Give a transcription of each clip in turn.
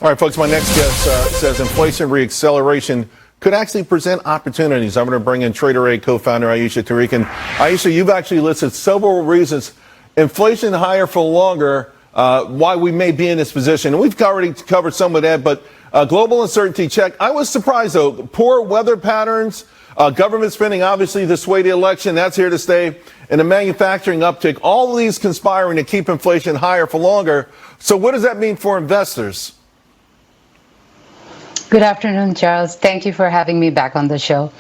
All right, folks, my next guest says inflation reacceleration could actually present opportunities. I'm going to bring in Trader A co-founder Ayesha Tariq. And Ayesha, you've actually listed several reasons, inflation higher for longer, why we may be in this position. And we've already covered some of that, but global uncertainty check. I was surprised, though. Poor weather patterns, government spending, obviously, the sway the election, that's here to stay, and the manufacturing uptick, all of these conspiring to keep inflation higher for longer. So what does that mean for investors? Good afternoon, Charles. Thank you for having me back on the show.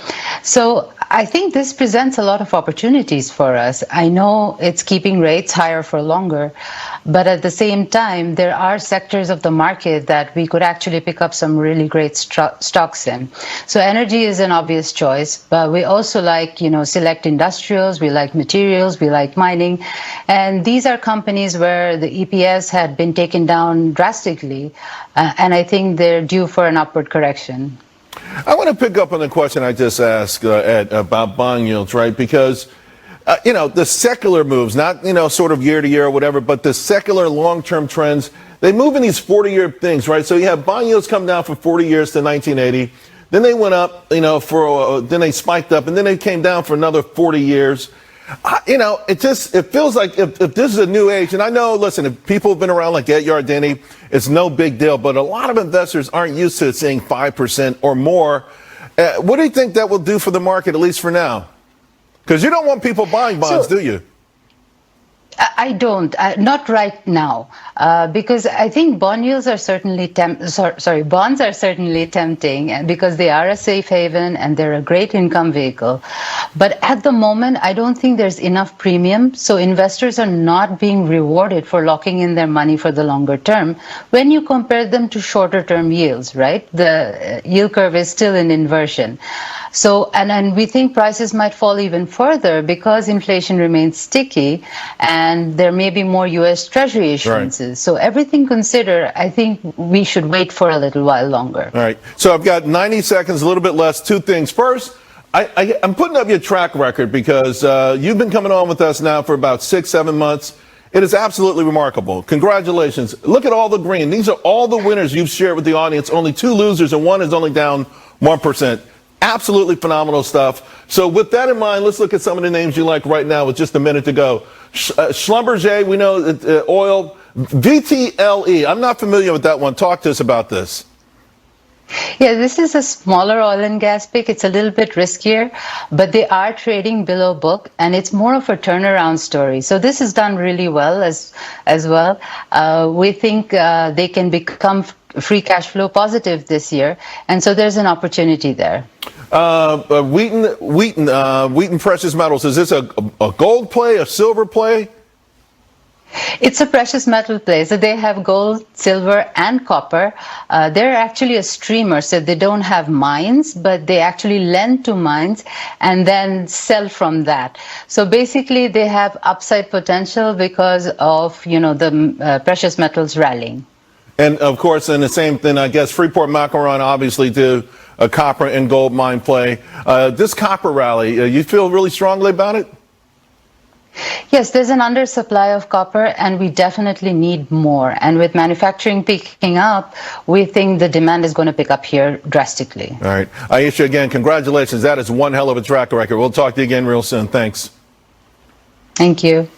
So I think this presents a lot of opportunities for us. I know it's keeping rates higher for longer, but at the same time, there are sectors of the market that we could actually pick up some really great stocks in. So energy is an obvious choice, but we also like, select industrials, we like materials, we like mining. And these are companies where the EPS had been taken down drastically, and I think they're due for an upward correction. I want to pick up on the question I just asked Ed, about bond yields, right? Because, the secular moves, not, sort of year to year or whatever, but the secular long-term trends, they move in these 40-year things, right? So you have bond yields come down from 40 years to 1980. Then they went up, then they spiked up, and then they came down for another 40 years. It feels like if this is a new age, and I know, listen, if people have been around like Ed Yardeni, it's no big deal, but a lot of investors aren't used to seeing 5% or more. What do you think that will do for the market, at least for now? Because you don't want people buying bonds, do you? I don't, not right now, because I think bond yields are certainly bonds are certainly tempting because they are a safe haven and they're a great income vehicle. But at the moment, I don't think there's enough premium, so investors are not being rewarded for locking in their money for the longer term when you compare them to shorter term yields, right? The yield curve is still in inversion. So, and we think prices might fall even further because inflation remains sticky and there may be more U.S. Treasury issuances. Right. So everything considered, I think we should wait for a little while longer. All right. So I've got 90 seconds, a little bit less. Two things. First, I'm putting up your track record because you've been coming on with us now for about 6-7 months. It is absolutely remarkable. Congratulations. Look at all the green. These are all the winners you've shared with the audience. Only 2 losers and 1 is only down 1%. Absolutely phenomenal stuff. So with that in mind, let's look at some of the names you like right now with just a minute to go. Schlumberger, we know oil. VTLE, I'm not familiar with that one. Talk to us about this. Yeah, this is a smaller oil and gas pick. It's a little bit riskier, but they are trading below book, and it's more of a turnaround story. So this is done really well as well. We think they can become free cash flow positive this year, and so there's an opportunity there. Wheaton Precious Metals, is this a gold play, a silver play? It's a precious metal play. So they have gold, silver, and copper. They're actually a streamer, so they don't have mines, but they actually lend to mines and then sell from that. So basically, they have upside potential because of the precious metals rallying. And of course, in the same thing, I guess Freeport-McMoRan obviously do a copper and gold mine play. This copper rally, you feel really strongly about it? Yes, there's an undersupply of copper, and we definitely need more. And with manufacturing picking up, we think the demand is going to pick up here drastically. All right. Ayesha, again, congratulations. That is one hell of a track record. We'll talk to you again real soon. Thanks. Thank you.